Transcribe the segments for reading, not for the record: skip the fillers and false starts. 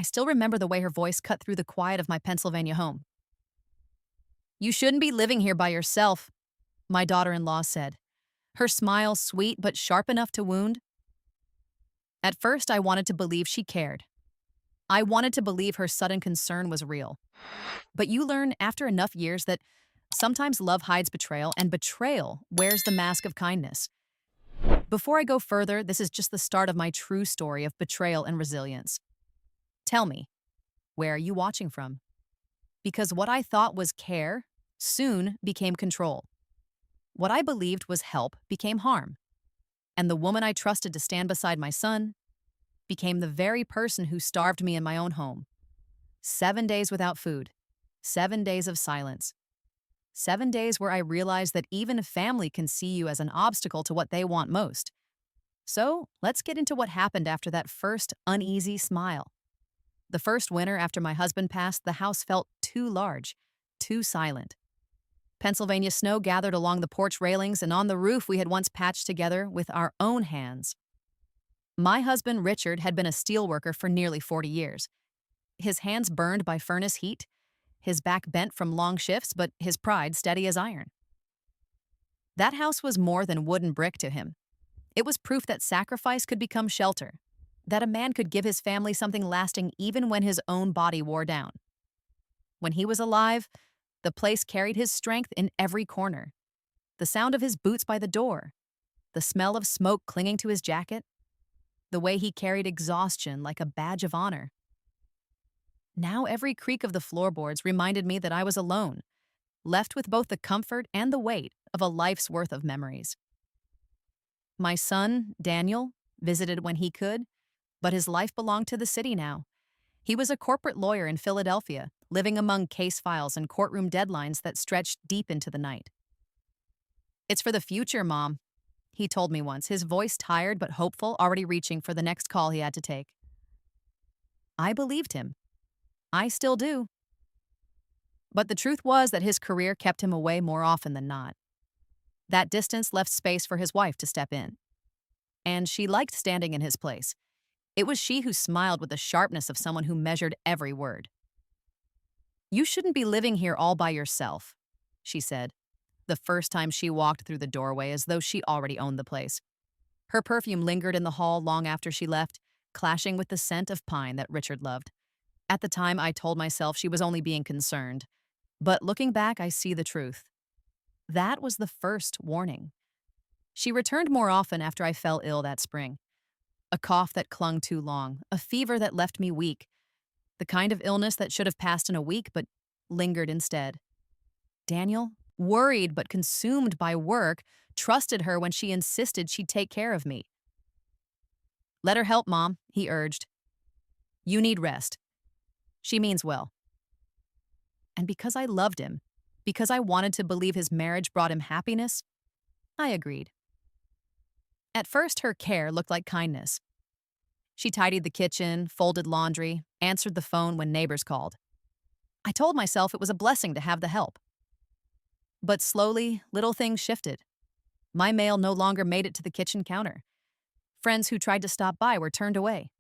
I still remember the way her voice cut through the quiet of my Pennsylvania home. "You shouldn't be living here by yourself," my daughter-in-law said, her smile sweet but sharp enough to wound. At first, I wanted to believe she cared. I wanted to believe her sudden concern was real. But you learn after enough years that sometimes love hides betrayal, and betrayal wears the mask of kindness. Before I go further, this is just the start of my true story of betrayal and resilience. Tell me, where are you watching from? Because what I thought was care soon became control. What I believed was help became harm. And the woman I trusted to stand beside my son became the very person who starved me in my own home. 7 days without food, 7 days of silence, 7 days where I realized that even a family can see you as an obstacle to what they want most. So let's get into what happened after that first uneasy smile. The first winter after my husband passed, the house felt too large, too silent. Pennsylvania snow gathered along the porch railings, and on the roof we had once patched together with our own hands. My husband, Richard, had been a steelworker for nearly 40 years. His hands burned by furnace heat, his back bent from long shifts, but his pride steady as iron. That house was more than wood and brick to him. It was proof that sacrifice could become shelter, that a man could give his family something lasting even when his own body wore down. When he was alive, the place carried his strength in every corner. The sound of his boots by the door, the smell of smoke clinging to his jacket, the way he carried exhaustion like a badge of honor. Now every creak of the floorboards reminded me that I was alone, left with both the comfort and the weight of a life's worth of memories. My son, Daniel, visited when he could, but his life belonged to the city now. He was a corporate lawyer in Philadelphia, living among case files and courtroom deadlines that stretched deep into the night. "It's for the future, Mom," he told me once, his voice tired but hopeful, already reaching for the next call he had to take. I believed him. I still do. But the truth was that his career kept him away more often than not. That distance left space for his wife to step in. And she liked standing in his place. It was she who smiled with the sharpness of someone who measured every word. "You shouldn't be living here all by yourself," she said, the first time she walked through the doorway as though she already owned the place. Her perfume lingered in the hall long after she left, clashing with the scent of pine that Richard loved. At the time, I told myself she was only being concerned. But looking back, I see the truth. That was the first warning. She returned more often after I fell ill that spring. A cough that clung too long, a fever that left me weak, the kind of illness that should have passed in a week but lingered instead. Daniel, worried but consumed by work, trusted her when she insisted she'd take care of me. "Let her help, Mom," he urged. "You need rest. She means well." And because I loved him, because I wanted to believe his marriage brought him happiness, I agreed. At first, her care looked like kindness. She tidied the kitchen, folded laundry, answered the phone when neighbors called. I told myself it was a blessing to have the help. But slowly, little things shifted. My mail no longer made it to the kitchen counter. Friends who tried to stop by were turned away.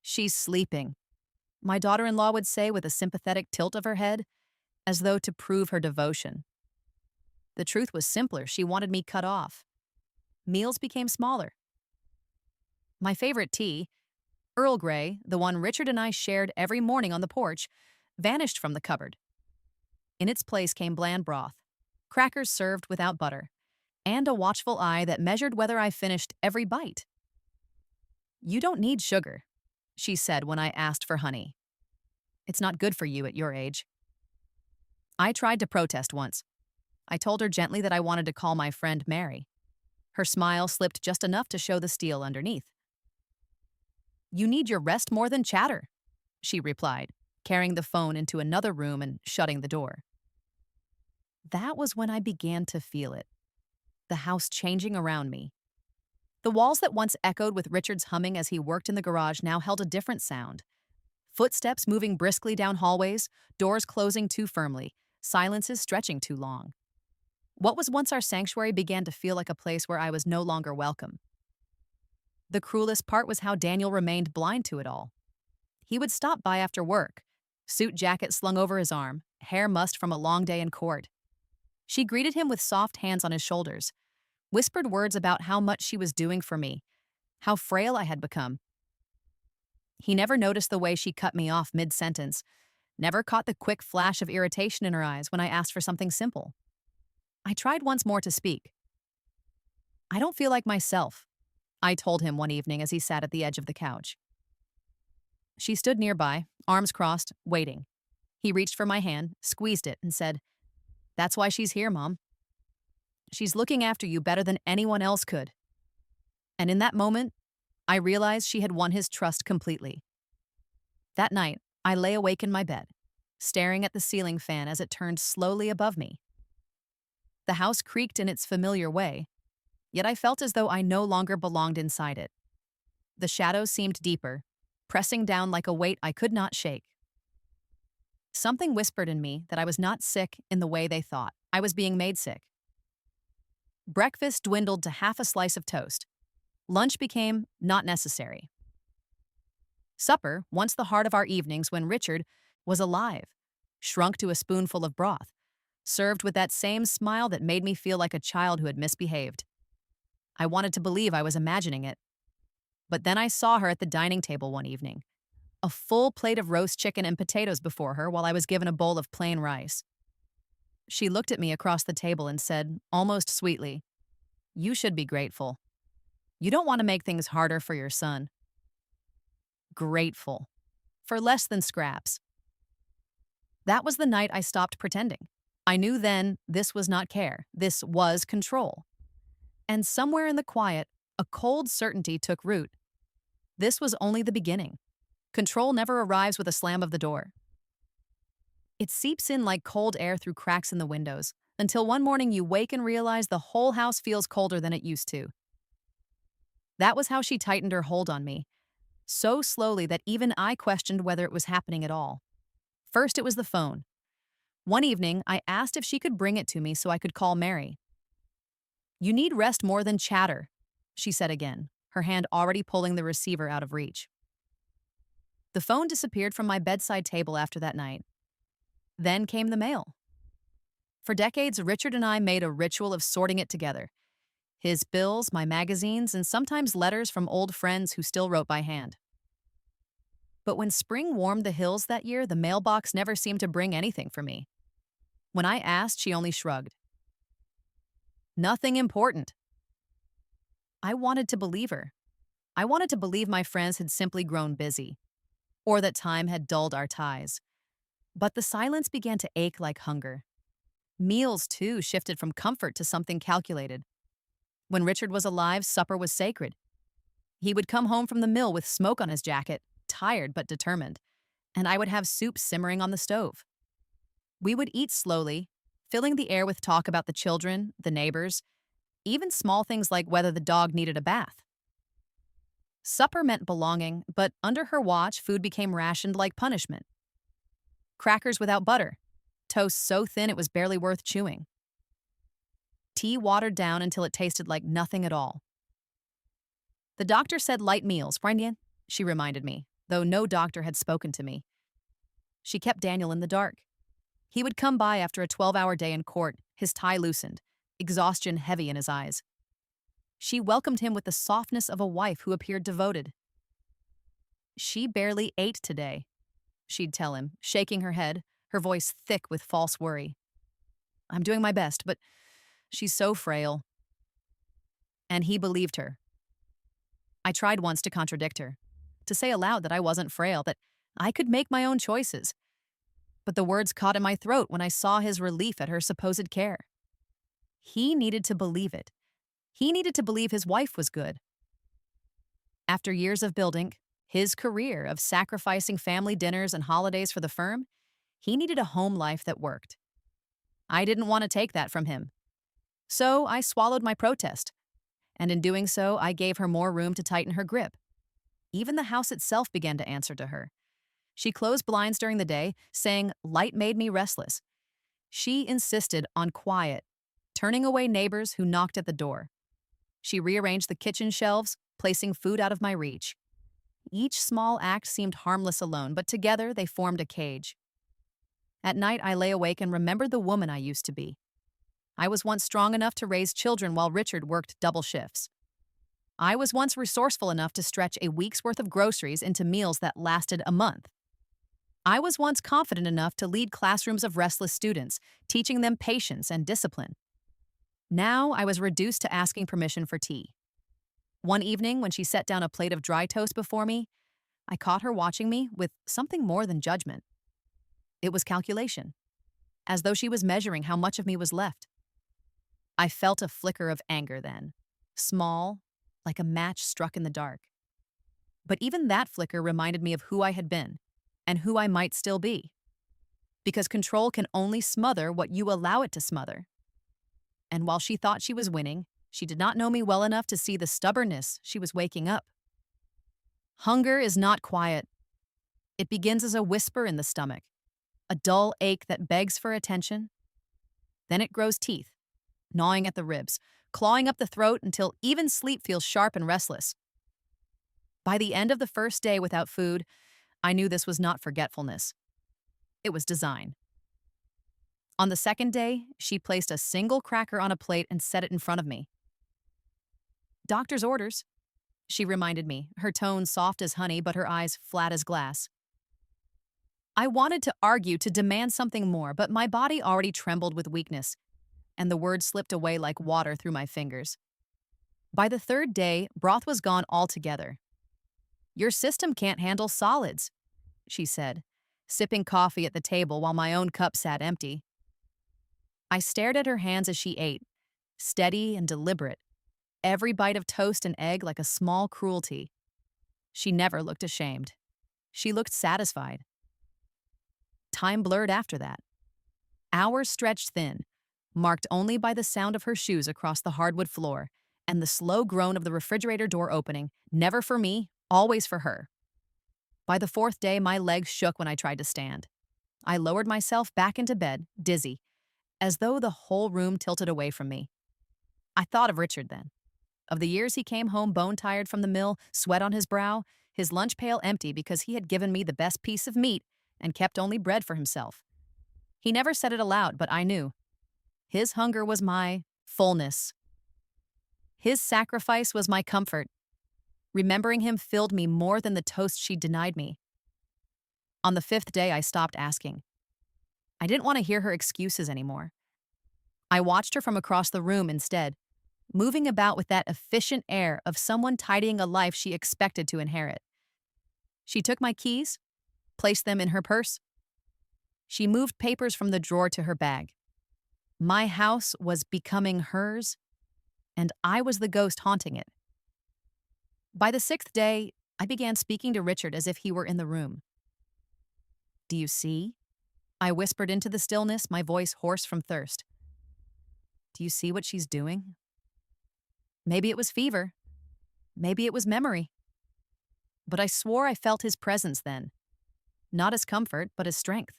"She's sleeping," my daughter-in-law would say with a sympathetic tilt of her head, as though to prove her devotion. The truth was simpler. She wanted me cut off. Meals became smaller. My favorite tea, Earl Grey, the one Richard and I shared every morning on the porch, vanished from the cupboard. In its place came bland broth, crackers served without butter, and a watchful eye that measured whether I finished every bite. "You don't need sugar," she said when I asked for honey. "It's not good for you at your age." I tried to protest once. I told her gently that I wanted to call my friend Mary. Her smile slipped just enough to show the steel underneath. "You need your rest more than chatter," she replied, carrying the phone into another room and shutting the door. That was when I began to feel it, the house changing around me. The walls that once echoed with Richard's humming as he worked in the garage now held a different sound. Footsteps moving briskly down hallways, doors closing too firmly, silences stretching too long. What was once our sanctuary began to feel like a place where I was no longer welcome. The cruelest part was how Daniel remained blind to it all. He would stop by after work, suit jacket slung over his arm, hair mussed from a long day in court. She greeted him with soft hands on his shoulders, whispered words about how much she was doing for me, how frail I had become. He never noticed the way she cut me off mid-sentence, never caught the quick flash of irritation in her eyes when I asked for something simple. I tried once more to speak. "I don't feel like myself," I told him one evening as he sat at the edge of the couch. She stood nearby, arms crossed, waiting. He reached for my hand, squeezed it, and said, "That's why she's here, Mom. She's looking after you better than anyone else could." And in that moment, I realized she had won his trust completely. That night, I lay awake in my bed, staring at the ceiling fan as it turned slowly above me. The house creaked in its familiar way, yet I felt as though I no longer belonged inside it. The shadows seemed deeper, pressing down like a weight I could not shake. Something whispered in me that I was not sick in the way they thought. I was being made sick. Breakfast dwindled to half a slice of toast. Lunch became not necessary. Supper, once the heart of our evenings when Richard was alive, shrunk to a spoonful of broth, served with that same smile that made me feel like a child who had misbehaved. I wanted to believe I was imagining it. But then I saw her at the dining table one evening, a full plate of roast chicken and potatoes before her while I was given a bowl of plain rice. She looked at me across the table and said, almost sweetly, "You should be grateful. You don't want to make things harder for your son." Grateful. For less than scraps. That was the night I stopped pretending. I knew then this was not care. This was control. And somewhere in the quiet, a cold certainty took root. This was only the beginning. Control never arrives with a slam of the door. It seeps in like cold air through cracks in the windows, until one morning you wake and realize the whole house feels colder than it used to. That was how she tightened her hold on me, so slowly that even I questioned whether it was happening at all. First, it was the phone. One evening, I asked if she could bring it to me so I could call Mary. "You need rest more than chatter," she said again, her hand already pulling the receiver out of reach. The phone disappeared from my bedside table after that night. Then came the mail. For decades, Richard and I made a ritual of sorting it together. His bills, my magazines, and sometimes letters from old friends who still wrote by hand. But when spring warmed the hills that year, the mailbox never seemed to bring anything for me. When I asked, she only shrugged. "Nothing important." I wanted to believe her. I wanted to believe my friends had simply grown busy, or that time had dulled our ties. But the silence began to ache like hunger. Meals, too, shifted from comfort to something calculated. When Richard was alive, supper was sacred. He would come home from the mill with smoke on his jacket, tired but determined, and I would have soup simmering on the stove. We would eat slowly, filling the air with talk about the children, the neighbors, even small things like whether the dog needed a bath. Supper meant belonging, but under her watch, food became rationed like punishment. Crackers without butter, toast so thin it was barely worth chewing. Tea watered down until it tasted like nothing at all. "The doctor said light meals, Brian," she reminded me, though no doctor had spoken to me. She kept Daniel in the dark. He would come by after a 12-hour day in court, his tie loosened, exhaustion heavy in his eyes. She welcomed him with the softness of a wife who appeared devoted. "She barely ate today," she'd tell him, shaking her head, her voice thick with false worry. "I'm doing my best, but she's so frail." And he believed her. I tried once to contradict her, to say aloud that I wasn't frail, that I could make my own choices. But the words caught in my throat when I saw his relief at her supposed care. He needed to believe it. He needed to believe his wife was good. After years of building, his career of sacrificing family dinners and holidays for the firm, he needed a home life that worked. I didn't want to take that from him. So I swallowed my protest. And in doing so, I gave her more room to tighten her grip. Even the house itself began to answer to her. She closed blinds during the day, saying light made me restless. She insisted on quiet, turning away neighbors who knocked at the door. She rearranged the kitchen shelves, placing food out of my reach. Each small act seemed harmless alone, but together they formed a cage. At night, I lay awake and remembered the woman I used to be. I was once strong enough to raise children while Richard worked double shifts. I was once resourceful enough to stretch a week's worth of groceries into meals that lasted a month. I was once confident enough to lead classrooms of restless students, teaching them patience and discipline. Now I was reduced to asking permission for tea. One evening, when she set down a plate of dry toast before me, I caught her watching me with something more than judgment. It was calculation, as though she was measuring how much of me was left. I felt a flicker of anger then, small, like a match struck in the dark. But even that flicker reminded me of who I had been and who I might still be. Because control can only smother what you allow it to smother. And while she thought she was winning, she did not know me well enough to see the stubbornness she was waking up. Hunger is not quiet. It begins as a whisper in the stomach, a dull ache that begs for attention. Then it grows teeth, gnawing at the ribs, clawing up the throat until even sleep feels sharp and restless. By the end of the first day without food, I knew this was not forgetfulness. It was design. On the second day, she placed a single cracker on a plate and set it in front of me. "Doctor's orders," she reminded me, her tone soft as honey but her eyes flat as glass. I wanted to argue, to demand something more, but my body already trembled with weakness, and the words slipped away like water through my fingers. By the third day, broth was gone altogether. "Your system can't handle solids," she said, sipping coffee at the table while my own cup sat empty. I stared at her hands as she ate, steady and deliberate, every bite of toast and egg like a small cruelty. She never looked ashamed. She looked satisfied. Time blurred after that. Hours stretched thin, marked only by the sound of her shoes across the hardwood floor and the slow groan of the refrigerator door opening, never for me, always for her. By the fourth day, my legs shook when I tried to stand. I lowered myself back into bed, dizzy, as though the whole room tilted away from me. I thought of Richard then, of the years he came home bone-tired from the mill, sweat on his brow, his lunch pail empty because he had given me the best piece of meat and kept only bread for himself. He never said it aloud, but I knew. His hunger was my fullness. His sacrifice was my comfort. Remembering him filled me more than the toast she denied me. On the fifth day, I stopped asking. I didn't want to hear her excuses anymore. I watched her from across the room instead, moving about with that efficient air of someone tidying a life she expected to inherit. She took my keys, placed them in her purse. She moved papers from the drawer to her bag. My house was becoming hers, and I was the ghost haunting it. By the sixth day, I began speaking to Richard as if he were in the room. "Do you see?" I whispered into the stillness, my voice hoarse from thirst. "Do you see what she's doing?" Maybe it was fever. Maybe it was memory. But I swore I felt his presence then. Not as comfort, but as strength.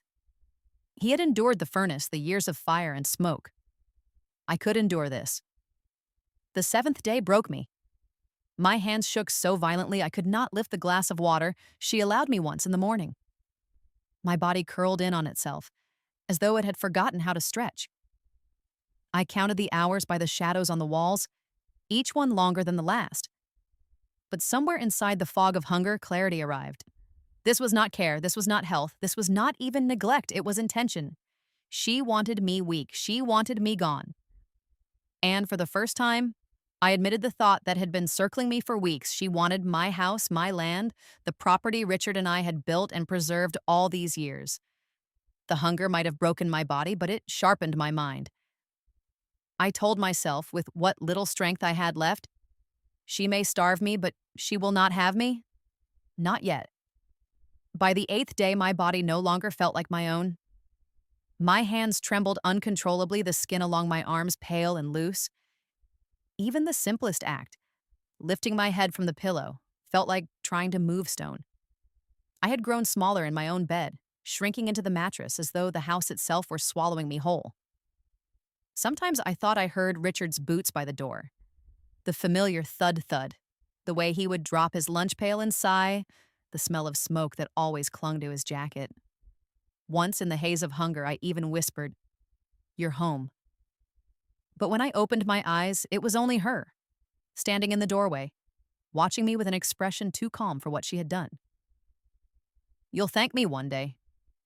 He had endured the furnace, the years of fire and smoke. I could endure this. The seventh day broke me. My hands shook so violently I could not lift the glass of water she allowed me once in the morning. My body curled in on itself, as though it had forgotten how to stretch. I counted the hours by the shadows on the walls, each one longer than the last. But somewhere inside the fog of hunger, clarity arrived. This was not care, this was not health, this was not even neglect, it was intention. She wanted me weak, she wanted me gone. And for the first time, I admitted the thought that had been circling me for weeks. She wanted my house, my land, the property Richard and I had built and preserved all these years. The hunger might have broken my body, but it sharpened my mind. I told myself, with what little strength I had left, she may starve me, but she will not have me. Not yet. By the eighth day, my body no longer felt like my own. My hands trembled uncontrollably, the skin along my arms pale and loose. Even the simplest act, lifting my head from the pillow, felt like trying to move stone. I had grown smaller in my own bed, shrinking into the mattress as though the house itself were swallowing me whole. Sometimes I thought I heard Richard's boots by the door, the familiar thud-thud, The way he would drop his lunch pail and sigh, the smell of smoke that always clung to his jacket. Once in the haze of hunger, I even whispered, "You're home." But when I opened my eyes, it was only her, standing in the doorway, watching me with an expression too calm for what she had done. "You'll thank me one day,"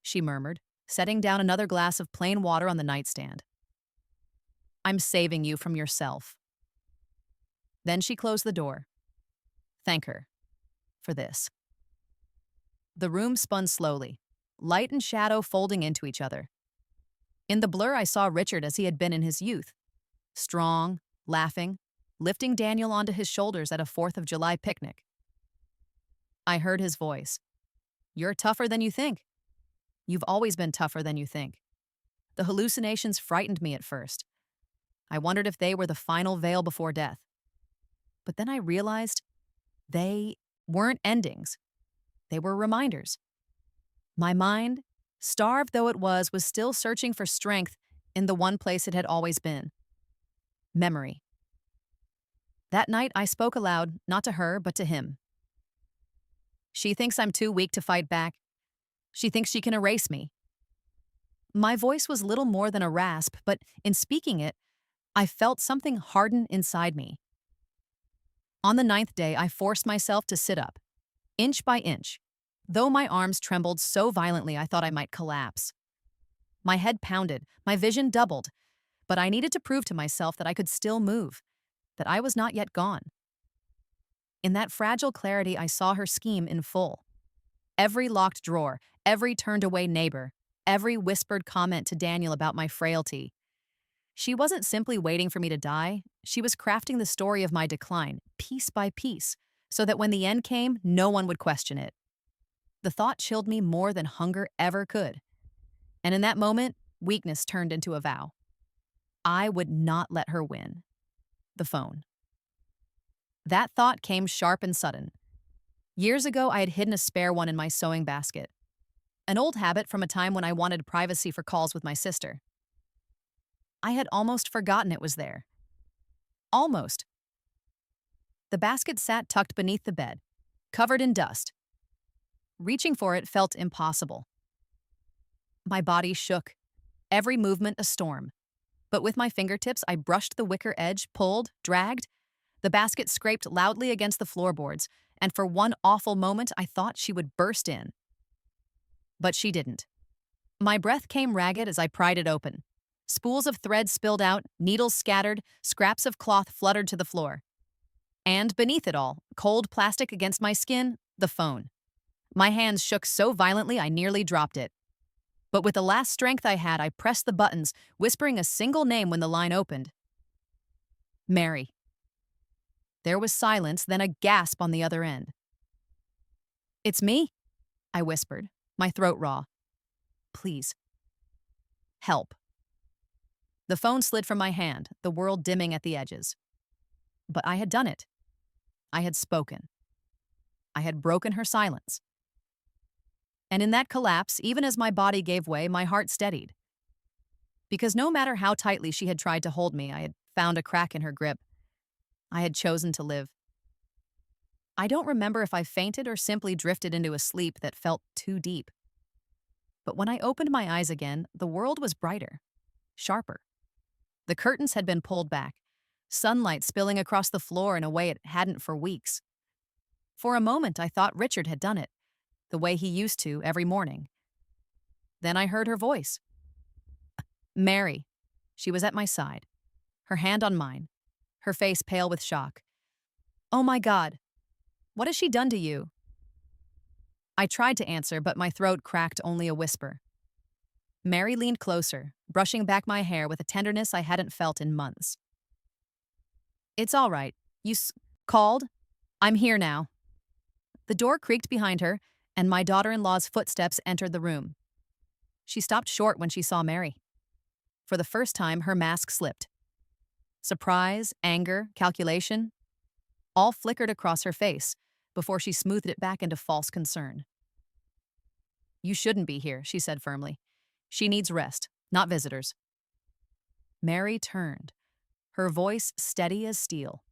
she murmured, setting down another glass of plain water on the nightstand. "I'm saving you from yourself." Then she closed the door. Thank her for this. The room spun slowly, light and shadow folding into each other. In the blur, I saw Richard as he had been in his youth, strong, laughing, lifting Daniel onto his shoulders at a 4th of July picnic. I heard his voice. "You're tougher than you think. You've always been tougher than you think." The hallucinations frightened me at first. I wondered if they were the final veil before death. But then I realized they weren't endings. They were reminders. My mind, starved though it was still searching for strength in the one place it had always been. Memory. That night, I spoke aloud, not to her, but to him. "She thinks I'm too weak to fight back. She thinks she can erase me." My voice was little more than a rasp, but in speaking it, I felt something harden inside me. On the 9th day, I forced myself to sit up, inch by inch, though my arms trembled so violently I thought I might collapse. My head pounded, my vision doubled, but I needed to prove to myself that I could still move, that I was not yet gone. In that fragile clarity, I saw her scheme in full. Every locked drawer, every turned-away neighbor, every whispered comment to Daniel about my frailty. She wasn't simply waiting for me to die. She was crafting the story of my decline, piece by piece, so that when the end came, no one would question it. The thought chilled me more than hunger ever could. And in that moment, weakness turned into a vow. I would not let her win. The phone. That thought came sharp and sudden. Years ago, I had hidden a spare one in my sewing basket. An old habit from a time when I wanted privacy for calls with my sister. I had almost forgotten it was there. Almost. The basket sat tucked beneath the bed, covered in dust. Reaching for it felt impossible. My body shook, every movement a storm. But with my fingertips, I brushed the wicker edge, pulled, dragged. The basket scraped loudly against the floorboards, and for one awful moment, I thought she would burst in. But she didn't. My breath came ragged as I pried it open. Spools of thread spilled out, needles scattered, scraps of cloth fluttered to the floor. And beneath it all, cold plastic against my skin, the phone. My hands shook so violently I nearly dropped it. But with the last strength I had, I pressed the buttons, whispering a single name when the line opened. Mary. There was silence, then a gasp on the other end. "It's me," I whispered, my throat raw. "Please. Help." The phone slid from my hand, the world dimming at the edges. But I had done it. I had spoken. I had broken her silence. And in that collapse, even as my body gave way, my heart steadied. Because no matter how tightly she had tried to hold me, I had found a crack in her grip. I had chosen to live. I don't remember if I fainted or simply drifted into a sleep that felt too deep. But when I opened my eyes again, the world was brighter, sharper. The curtains had been pulled back, sunlight spilling across the floor in a way it hadn't for weeks. For a moment, I thought Richard had done it, the way he used to every morning. Then I heard her voice. Mary. She was at my side, her hand on mine, her face pale with shock. "Oh my God, what has she done to you?" I tried to answer, but my throat cracked only a whisper. Mary leaned closer, brushing back my hair with a tenderness I hadn't felt in months. "It's all right. You called? I'm here now." The door creaked behind her, and my daughter-in-law's footsteps entered the room. She stopped short when she saw Mary. For the first time, her mask slipped. Surprise, anger, calculation, all flickered across her face before she smoothed it back into false concern. "You shouldn't be here," she said firmly. "She needs rest, not visitors." Mary turned, her voice steady as steel.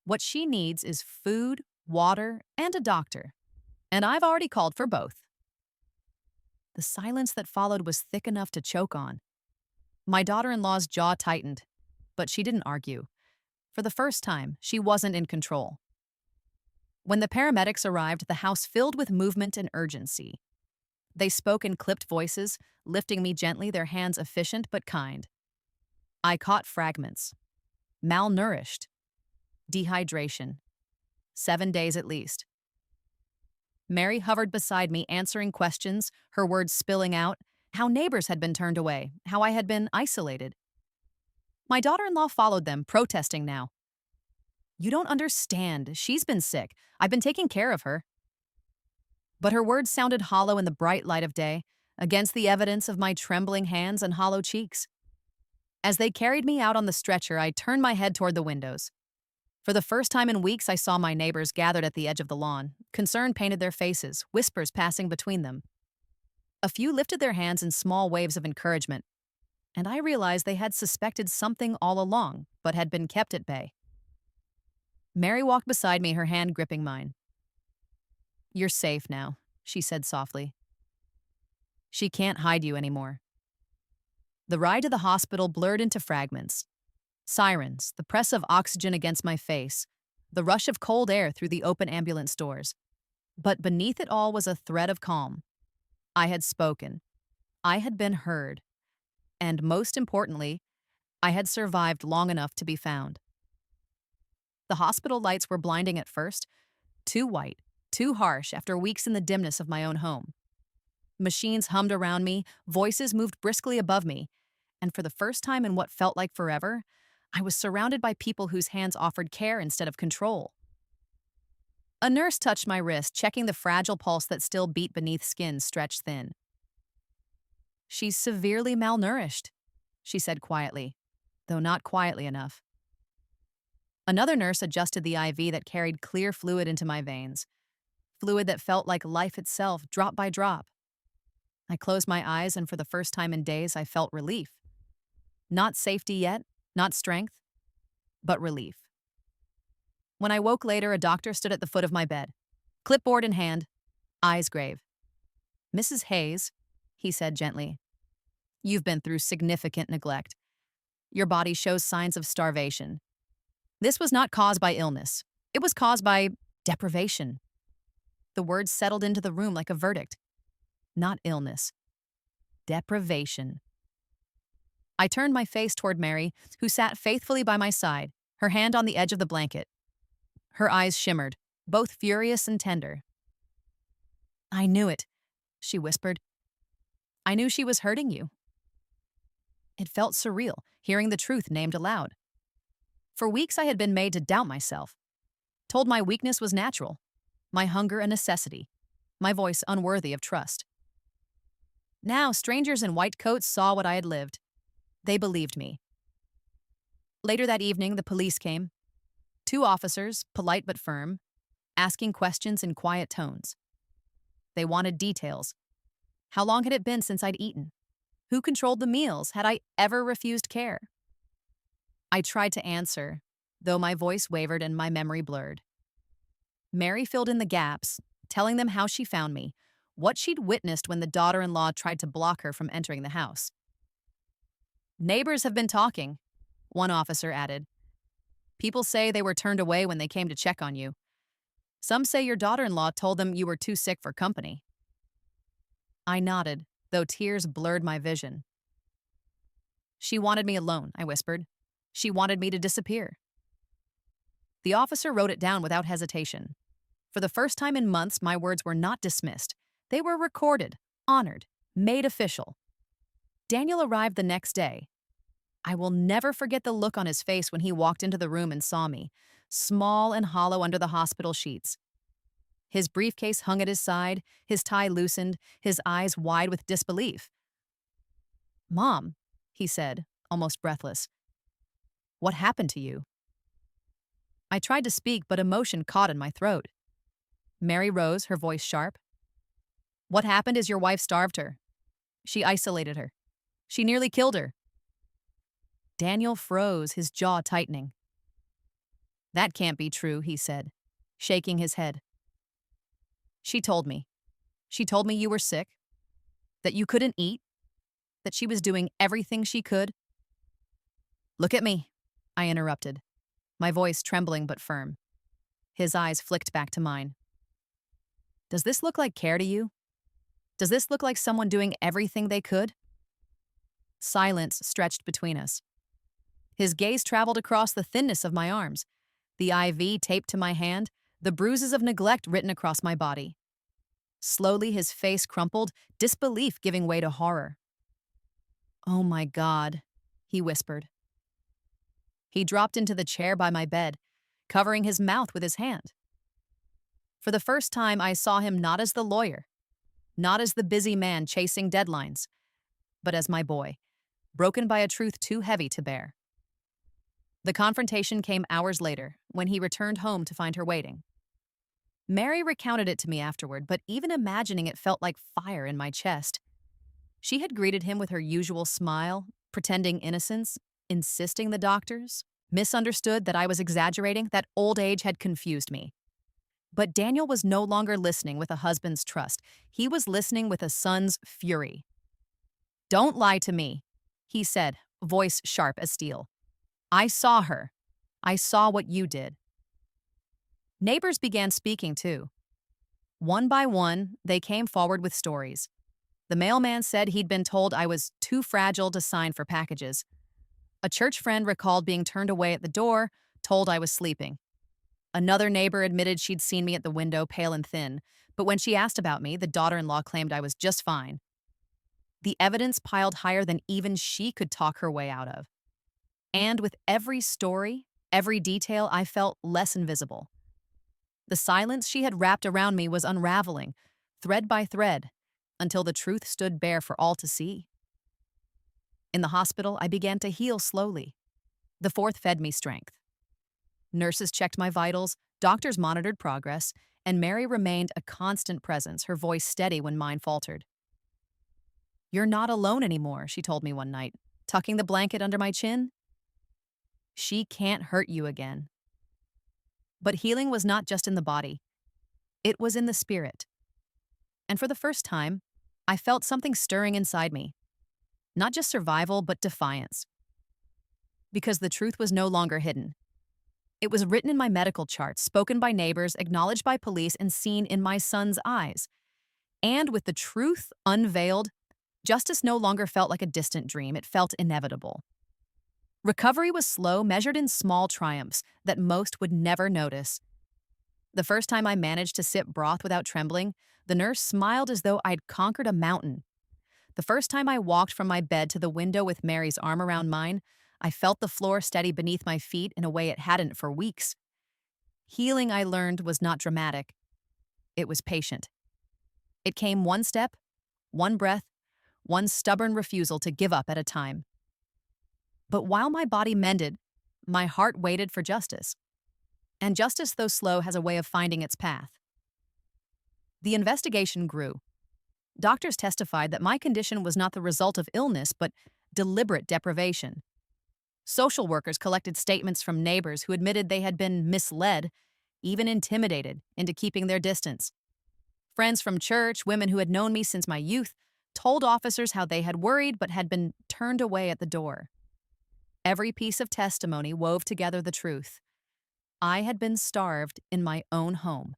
What she needs is food, water, and a doctor. And I've already called for both. The silence that followed was thick enough to choke on. My daughter-in-law's jaw tightened, but she didn't argue. For the first time, she wasn't in control. When the paramedics arrived, the house filled with movement and urgency. They spoke in clipped voices, lifting me gently, their hands efficient but kind. I caught fragments. Malnourished. Dehydration. 7 days at least. Mary hovered beside me, answering questions, her words spilling out, how neighbors had been turned away, how I had been isolated. My daughter-in-law followed them, protesting now. You don't understand. She's been sick. I've been taking care of her. But her words sounded hollow in the bright light of day, against the evidence of my trembling hands and hollow cheeks. As they carried me out on the stretcher, I turned my head toward the windows. For the first time in weeks, I saw my neighbors gathered at the edge of the lawn. Concern painted their faces, whispers passing between them. A few lifted their hands in small waves of encouragement, and I realized they had suspected something all along, but had been kept at bay. Mary walked beside me, her hand gripping mine. You're safe now, she said softly. She can't hide you anymore. The ride to the hospital blurred into fragments. Sirens, the press of oxygen against my face, the rush of cold air through the open ambulance doors. But beneath it all was a thread of calm. I had spoken. I had been heard. And most importantly, I had survived long enough to be found. The hospital lights were blinding at first, too white, too harsh after weeks in the dimness of my own home. Machines hummed around me, voices moved briskly above me, and for the first time in what felt like forever, I was surrounded by people whose hands offered care instead of control. A nurse touched my wrist, checking the fragile pulse that still beat beneath skin stretched thin. She's severely malnourished, she said quietly, though not quietly enough. Another nurse adjusted the IV that carried clear fluid into my veins, fluid that felt like life itself, drop by drop. I closed my eyes, and for the first time in days, I felt relief. Not safety yet, not strength, but relief. When I woke later, a doctor stood at the foot of my bed, clipboard in hand, eyes grave. Mrs. Hayes, he said gently, you've been through significant neglect. Your body shows signs of starvation. This was not caused by illness. It was caused by deprivation. The words settled into the room like a verdict. Not illness. Deprivation. I turned my face toward Mary, who sat faithfully by my side, her hand on the edge of the blanket. Her eyes shimmered, both furious and tender. I knew it, she whispered. I knew she was hurting you. It felt surreal, hearing the truth named aloud. For weeks I had been made to doubt myself, told my weakness was natural, my hunger a necessity, my voice unworthy of trust. Now strangers in white coats saw what I had lived. They believed me. Later that evening, the police came. 2 officers, polite but firm, asking questions in quiet tones. They wanted details. How long had it been since I'd eaten? Who controlled the meals? Had I ever refused care? I tried to answer, though my voice wavered and my memory blurred. Mary filled in the gaps, telling them how she found me, what she'd witnessed when the daughter-in-law tried to block her from entering the house. Neighbors have been talking, one officer added. People say they were turned away when they came to check on you. Some say your daughter-in-law told them you were too sick for company. I nodded, though tears blurred my vision. She wanted me alone, I whispered. She wanted me to disappear. The officer wrote it down without hesitation. For the first time in months, my words were not dismissed. They were recorded, honored, made official. Daniel arrived the next day. I will never forget the look on his face when he walked into the room and saw me, small and hollow under the hospital sheets. His briefcase hung at his side, his tie loosened, his eyes wide with disbelief. "Mom," he said, almost breathless. "What happened to you?" I tried to speak, but emotion caught in my throat. Mary rose, her voice sharp. "What happened is your wife starved her. She isolated her. She nearly killed her." Daniel froze, his jaw tightening. That can't be true, he said, shaking his head. She told me. She told me you were sick, that you couldn't eat, that she was doing everything she could. Look at me, I interrupted, my voice trembling but firm. His eyes flicked back to mine. Does this look like care to you? Does this look like someone doing everything they could? Silence stretched between us. His gaze traveled across the thinness of my arms, the IV taped to my hand, the bruises of neglect written across my body. Slowly, his face crumpled, disbelief giving way to horror. Oh my God, he whispered. He dropped into the chair by my bed, covering his mouth with his hand. For the first time, I saw him not as the lawyer, not as the busy man chasing deadlines, but as my boy, broken by a truth too heavy to bear. The confrontation came hours later, when he returned home to find her waiting. Mary recounted it to me afterward, but even imagining it felt like fire in my chest. She had greeted him with her usual smile, pretending innocence, insisting the doctors misunderstood that I was exaggerating, that old age had confused me. But Daniel was no longer listening with a husband's trust. He was listening with a son's fury. Don't lie to me, he said, voice sharp as steel. I saw her. I saw what you did. Neighbors began speaking too. One by one, they came forward with stories. The mailman said he'd been told I was too fragile to sign for packages. A church friend recalled being turned away at the door, told I was sleeping. Another neighbor admitted she'd seen me at the window, pale and thin, but when she asked about me, the daughter-in-law claimed I was just fine. The evidence piled higher than even she could talk her way out of. And with every story, every detail, I felt less invisible. The silence she had wrapped around me was unraveling, thread by thread, until the truth stood bare for all to see. In the hospital, I began to heal slowly. The fourth fed me strength. Nurses checked my vitals, doctors monitored progress, and Mary remained a constant presence, her voice steady when mine faltered. You're not alone anymore, she told me one night, tucking the blanket under my chin. She can't hurt you again. But healing was not just in the body. It was in the spirit. And for the first time, I felt something stirring inside me. Not just survival, but defiance. Because the truth was no longer hidden. It was written in my medical charts, spoken by neighbors, acknowledged by police, and seen in my son's eyes. And with the truth unveiled, justice no longer felt like a distant dream. It felt inevitable. Recovery was slow, measured in small triumphs that most would never notice. The first time I managed to sip broth without trembling, the nurse smiled as though I'd conquered a mountain. The first time I walked from my bed to the window with Mary's arm around mine, I felt the floor steady beneath my feet in a way it hadn't for weeks. Healing, I learned, was not dramatic. It was patient. It came one step, one breath, one stubborn refusal to give up at a time. But while my body mended, my heart waited for justice. And justice, though slow, has a way of finding its path. The investigation grew. Doctors testified that my condition was not the result of illness, but deliberate deprivation. Social workers collected statements from neighbors who admitted they had been misled, even intimidated, into keeping their distance. Friends from church, women who had known me since my youth, told officers how they had worried but had been turned away at the door. Every piece of testimony wove together the truth. I had been starved in my own home.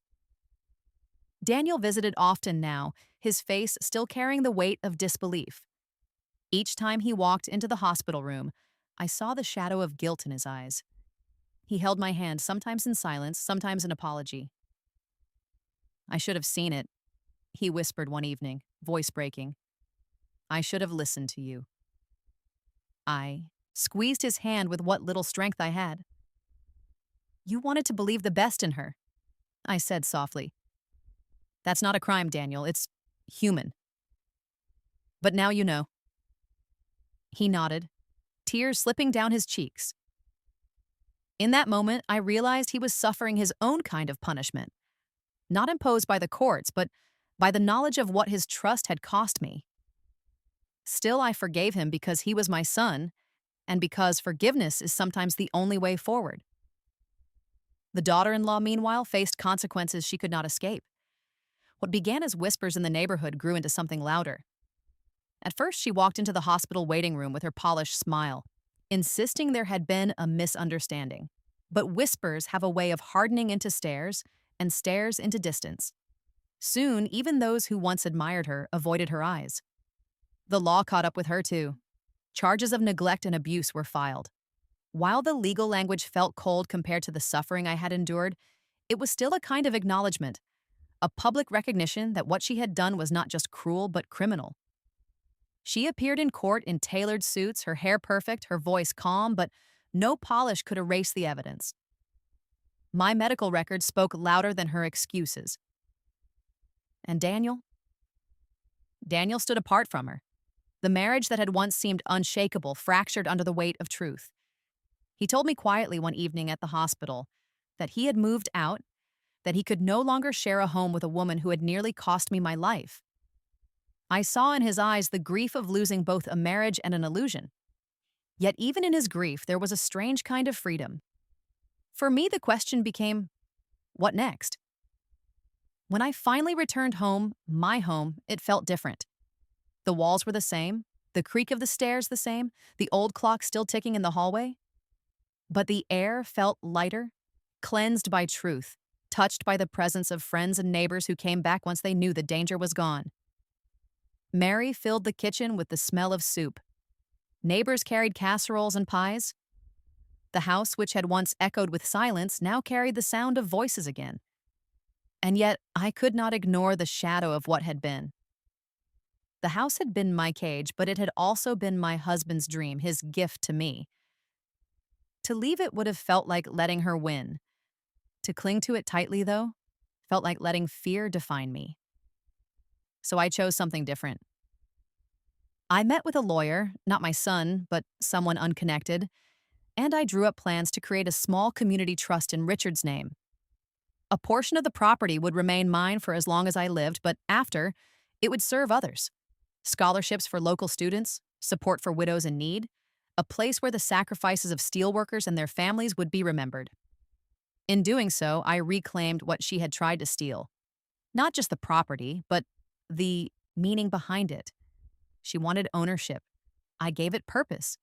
Daniel visited often now, his face still carrying the weight of disbelief. Each time he walked into the hospital room, I saw the shadow of guilt in his eyes. He held my hand, sometimes in silence, sometimes in apology. I should have seen it, he whispered one evening, voice breaking. I should have listened to you. I squeezed his hand with what little strength I had. You wanted to believe the best in her, I said softly. That's not a crime, Daniel. It's human. But now you know. He nodded, tears slipping down his cheeks. In that moment, I realized he was suffering his own kind of punishment, not imposed by the courts, but by the knowledge of what his trust had cost me. Still, I forgave him because he was my son, and because forgiveness is sometimes the only way forward. The daughter-in-law, meanwhile, faced consequences she could not escape. What began as whispers in the neighborhood grew into something louder. At first, she walked into the hospital waiting room with her polished smile, insisting there had been a misunderstanding. But whispers have a way of hardening into stares, and stares into distance. Soon, even those who once admired her avoided her eyes. The law caught up with her, too. Charges of neglect and abuse were filed. While the legal language felt cold compared to the suffering I had endured, it was still a kind of acknowledgement, a public recognition that what she had done was not just cruel but criminal. She appeared in court in tailored suits, her hair perfect, her voice calm, but no polish could erase the evidence. My medical record spoke louder than her excuses. And Daniel? Daniel stood apart from her. The marriage that had once seemed unshakable fractured under the weight of truth. He told me quietly one evening at the hospital that he had moved out, that he could no longer share a home with a woman who had nearly cost me my life. I saw in his eyes the grief of losing both a marriage and an illusion. Yet even in his grief, there was a strange kind of freedom. For me, the question became, what next? When I finally returned home, my home, it felt different. The walls were the same, the creak of the stairs the same, the old clock still ticking in the hallway. But the air felt lighter, cleansed by truth, touched by the presence of friends and neighbors who came back once they knew the danger was gone. Mary filled the kitchen with the smell of soup. Neighbors carried casseroles and pies. The house, which had once echoed with silence, now carried the sound of voices again. And yet, I could not ignore the shadow of what had been. The house had been my cage, but it had also been my husband's dream, his gift to me. To leave it would have felt like letting her win. To cling to it tightly, though, felt like letting fear define me. So I chose something different. I met with a lawyer, not my son, but someone unconnected, and I drew up plans to create a small community trust in Richard's name. A portion of the property would remain mine for as long as I lived, but after, it would serve others. Scholarships for local students, support for widows in need, a place where the sacrifices of steelworkers and their families would be remembered. In doing so, I reclaimed what she had tried to steal. Not just the property, but the meaning behind it. She wanted ownership. I gave it purpose.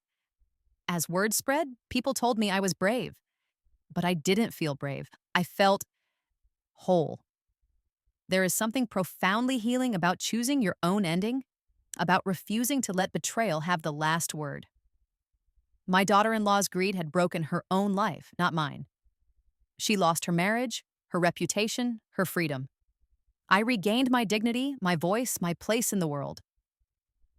As word spread, people told me I was brave. But I didn't feel brave. I felt whole. There is something profoundly healing about choosing your own ending, about refusing to let betrayal have the last word. My daughter-in-law's greed had broken her own life, not mine. She lost her marriage, her reputation, her freedom. I regained my dignity, my voice, my place in the world.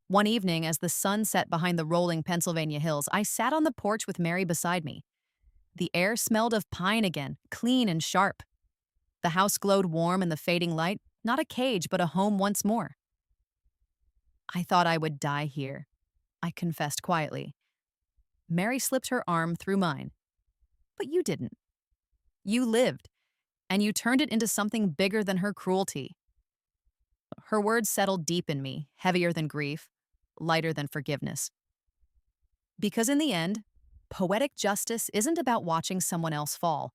One evening, as the sun set behind the rolling Pennsylvania hills, I sat on the porch with Mary beside me. The air smelled of pine again, clean and sharp. The house glowed warm in the fading light, not a cage, but a home once more. I thought I would die here, I confessed quietly. Mary slipped her arm through mine. But you didn't. You lived, and you turned it into something bigger than her cruelty. Her words settled deep in me, heavier than grief, lighter than forgiveness. Because in the end, poetic justice isn't about watching someone else fall.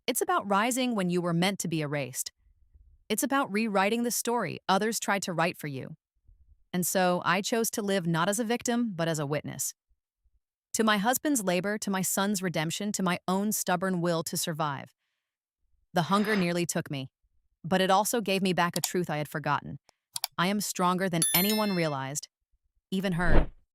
It's about rising when you were meant to be erased. It's about rewriting the story others tried to write for you. And so I chose to live not as a victim, but as a witness. To my husband's labor, to my son's redemption, to my own stubborn will to survive. The hunger nearly took me, but it also gave me back a truth I had forgotten. I am stronger than anyone realized, even her.